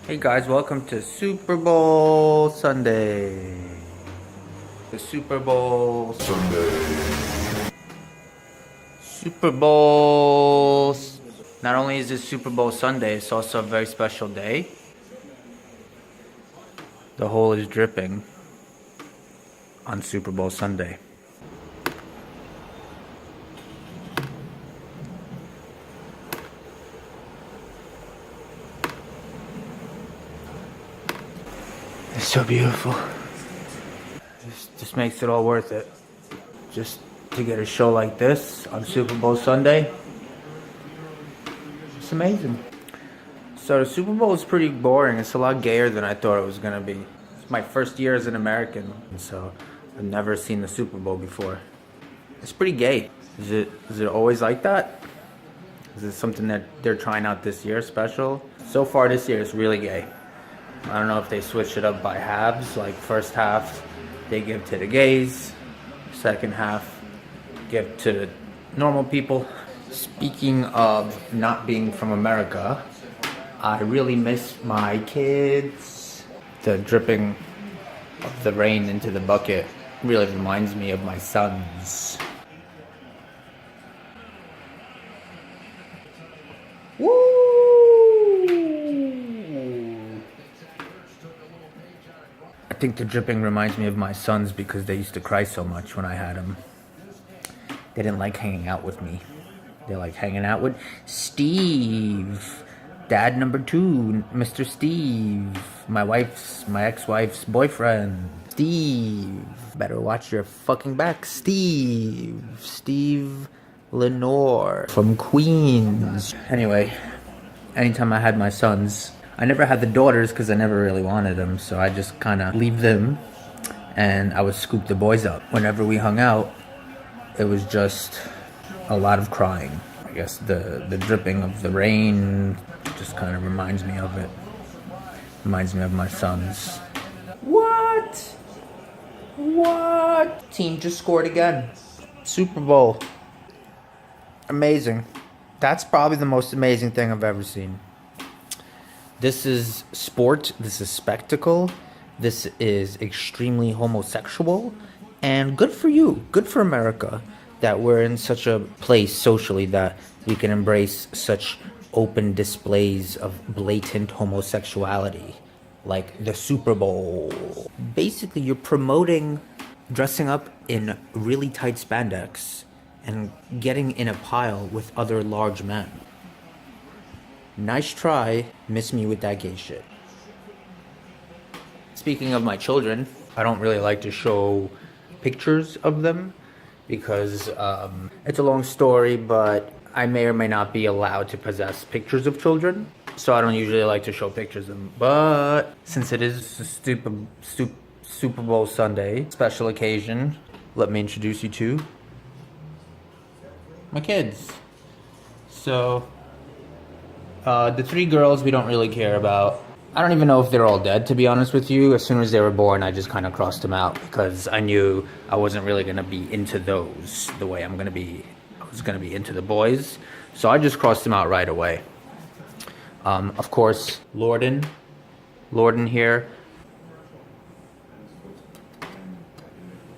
Hey guys, welcome to Super Bowl Sunday. The Super Bowl Sunday. Super Bowl. Not only is it Super Bowl Sunday, it's also a very special day. The hole is dripping on Super Bowl Sunday. It's so beautiful. Just makes it all worth it. Just to get a show like this on Super Bowl Sunday. It's amazing. So the Super Bowl is pretty boring. It's a lot gayer than I thought it was gonna be. It's my first year as an American, so I've never seen the Super Bowl before. It's pretty gay. Is it always like that? Is it something that they're trying out this year special? So far this year it's really gay. I don't know if they switch it up by halves, like first half they give to the gays, second half give to the normal people. Speaking of not being from America, I really miss my kids. The dripping of the rain into the bucket really reminds me of my sons. Woo! I think the dripping reminds me of my sons because they used to cry so much when I had them. They didn't like hanging out with me. They like hanging out with Steve. Dad number 2, Mr. Steve. My ex-wife's boyfriend. Steve. Better watch your fucking back. Steve Lenore from Queens. Anyway, anytime I had my sons, I never had the daughters because I never really wanted them, so I just kind of leave them and I would scoop the boys up. Whenever we hung out, it was just a lot of crying. I guess the dripping of the rain just kind of reminds me of it. Reminds me of my sons. What? Team just scored again. Super Bowl. Amazing. That's probably the most amazing thing I've ever seen. This is sport. This is spectacle. This is extremely homosexual. And good for you. Good for America that we're in such a place socially that we can embrace such open displays of blatant homosexuality, like the Super Bowl. Basically, you're promoting dressing up in really tight spandex and getting in a pile with other large men. Nice try, miss me with that gay shit. Speaking of my children, I don't really like to show pictures of them because it's a long story, but I may or may not be allowed to possess pictures of children, so I don't usually like to show pictures of them. But since it is a Super Bowl Sunday, special occasion, let me introduce you to my kids. So, the 3 girls we don't really care about. I don't even know if they're all dead, to be honest with you. As soon as they were born, I just kind of crossed them out because I knew I wasn't really going to be into those the way I was going to be into the boys. So I just crossed them out right away. Of course, Lorden here.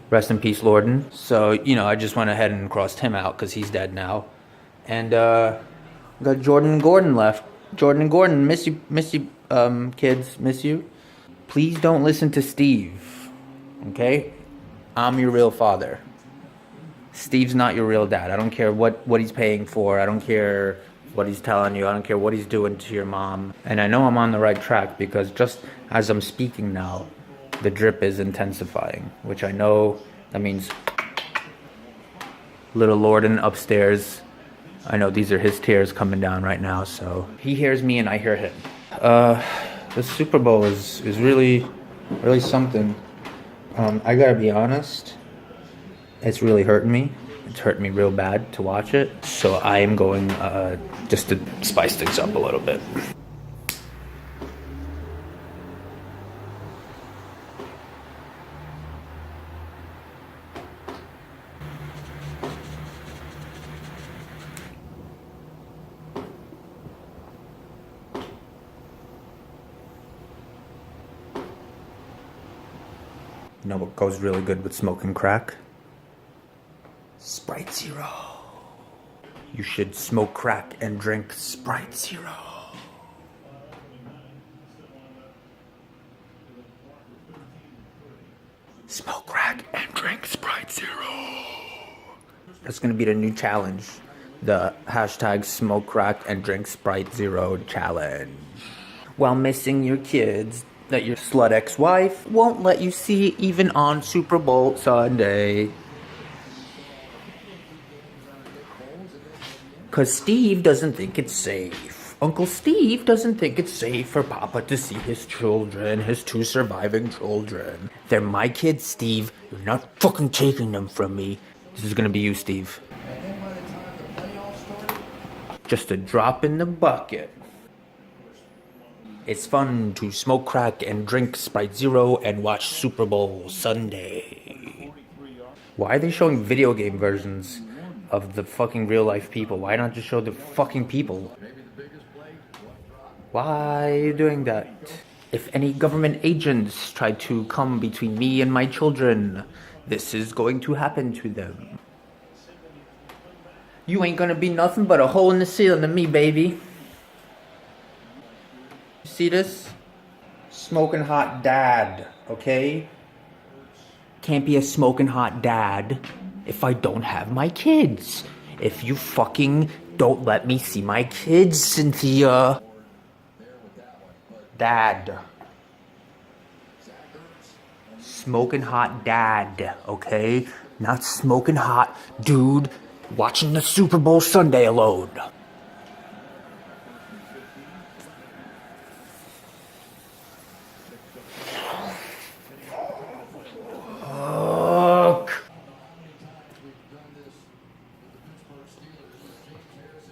Rest in peace, Lorden. So, I just went ahead and crossed him out because he's dead now. And, got Jordan and Gordon left. Jordan and Gordon, miss you, kids, miss you. Please don't listen to Steve, okay? I'm your real father. Steve's not your real dad. I don't care what he's paying for. I don't care what he's telling you. I don't care what he's doing to your mom. And I know I'm on the right track because just as I'm speaking now, the drip is intensifying, which I know that means little Lorden upstairs. I know these are his tears coming down right now, so he hears me and I hear him. The Super Bowl is really, really something. I gotta be honest, it's really hurting me. It's hurting me real bad to watch it, so I am going just to spice things up a little bit. You know what goes really good with smoking crack? Sprite Zero. You should smoke crack and drink Sprite Zero. Smoke crack and drink Sprite Zero. That's gonna be the new challenge. The hashtag smoke crack and drink Sprite Zero challenge. While missing your kids that your slut ex-wife won't let you see even on Super Bowl Sunday. Cause Steve doesn't think it's safe. Uncle Steve doesn't think it's safe for Papa to see his children, his 2 surviving children. They're my kids, Steve. You're not fucking taking them from me. This is gonna be you, Steve. Just a drop in the bucket. It's fun to smoke crack and drink Sprite Zero and watch Super Bowl Sunday. Why are they showing video game versions of the fucking real life people? Why not just show the fucking people? Why are you doing that? If any government agents try to come between me and my children, this is going to happen to them. You ain't gonna be nothing but a hole in the ceiling to me, baby. See this? Smoking hot dad, okay? Can't be a smoking hot dad if I don't have my kids. If you fucking don't let me see my kids, Cynthia. Dad. Smoking hot dad, okay? Not smoking hot dude watching the Super Bowl Sunday alone.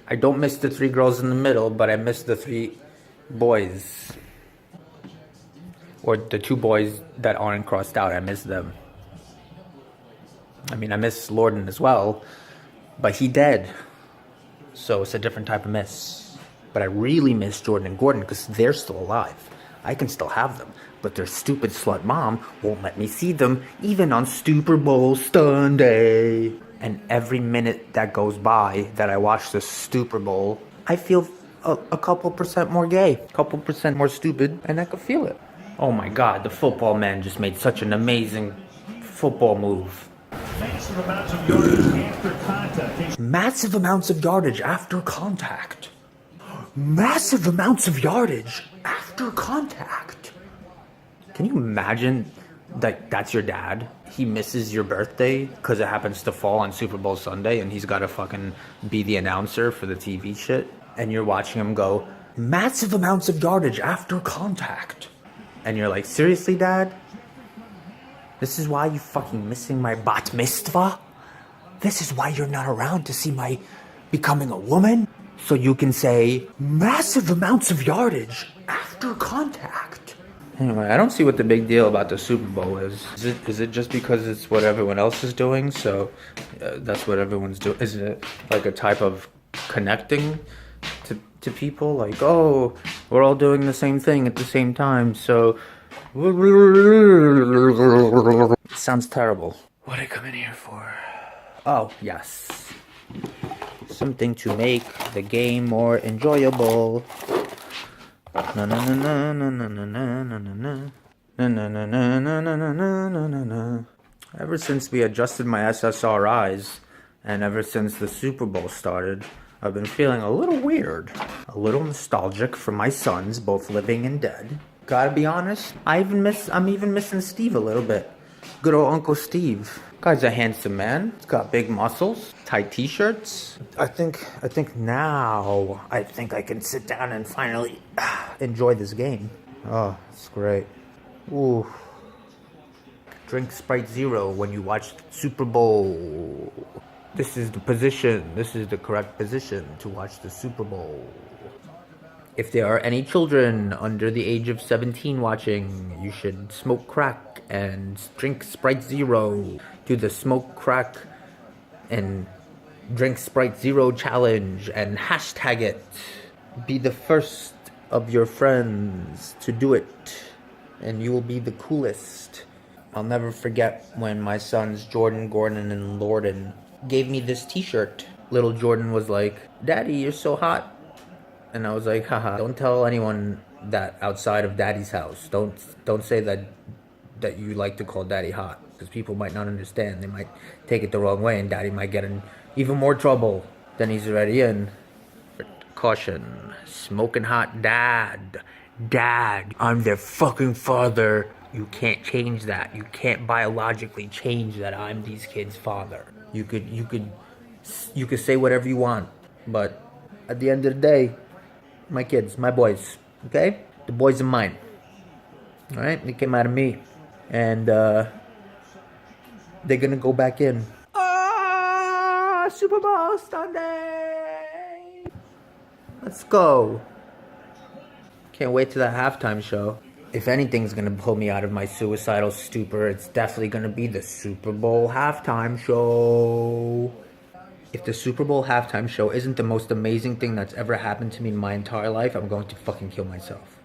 I don't miss the 3 girls in the middle, but I miss the 3 boys. Or the 2 boys that aren't crossed out, I miss them. I mean, I miss Lorden as well, but he dead. So it's a different type of miss. But I really miss Jordan and Gordon because they're still alive. I can still have them, but their stupid slut mom won't let me see them even on Super Bowl Sunday. And every minute that goes by that I watch the Super Bowl, I feel a couple percent more gay, a couple percent more stupid, and I can feel it. Oh my God, the football man just made such an amazing football move. Massive amounts of yardage after contact. Massive amounts of yardage after contact. Massive amounts of yardage after contact. Can you imagine that that's your dad? He misses your birthday because it happens to fall on Super Bowl Sunday and he's got to fucking be the announcer for the TV shit. And you're watching him go, massive amounts of yardage after contact. And you're like, seriously, Dad? This is why you fucking missing my bat mitzvah? This is why you're not around to see my becoming a woman? So you can say, massive amounts of yardage after contact. Anyway, I don't see what the big deal about the Super Bowl is. Is it just because it's what everyone else is doing? So that's what everyone's doing. Is it like a type of connecting to people? Like, oh, we're all doing the same thing at the same time. So it sounds terrible. What did I come in here for? Oh, yes. Something to make the game more enjoyable. Na na na na na na na na na na na na na na na na na na. Ever since we adjusted my SSRIs, and ever since the Super Bowl started, I've been feeling a little weird, a little nostalgic for my sons, both living and dead. Gotta be honest, I'm even missing Steve a little bit. Good old Uncle Steve. Guy's a handsome man. He's got big muscles, tight t-shirts. I think now I can sit down and finally enjoy this game. Oh, it's great. Ooh. Drink Sprite Zero when you watch Super Bowl. This is the position. This is the correct position to watch the Super Bowl. If there are any children under the age of 17 watching, you should smoke crack and drink Sprite Zero. Do the smoke crack and drink Sprite Zero challenge and hashtag it. Be the first of your friends to do it, and you will be the coolest. I'll never forget when my sons Jordan, Gordon, and Lorden gave me this t-shirt. Little Jordan was like, "Daddy, you're so hot." And I was like, haha, don't tell anyone that outside of Daddy's house. Don't say that you like to call Daddy hot, because people might not understand. They might take it the wrong way, and Daddy might get in even more trouble than he's already in. But caution, smoking hot dad. Dad, I'm their fucking father. You can't change that. You can't biologically change that I'm these kids' father. You could say whatever you want, but at the end of the day, my kids, my boys, okay? The boys are mine. Alright? They came out of me. And they're gonna go back in. Super Bowl Sunday! Let's go. Can't wait to the halftime show. If anything's gonna pull me out of my suicidal stupor, it's definitely gonna be the Super Bowl halftime show. If the Super Bowl halftime show isn't the most amazing thing that's ever happened to me in my entire life, I'm going to fucking kill myself.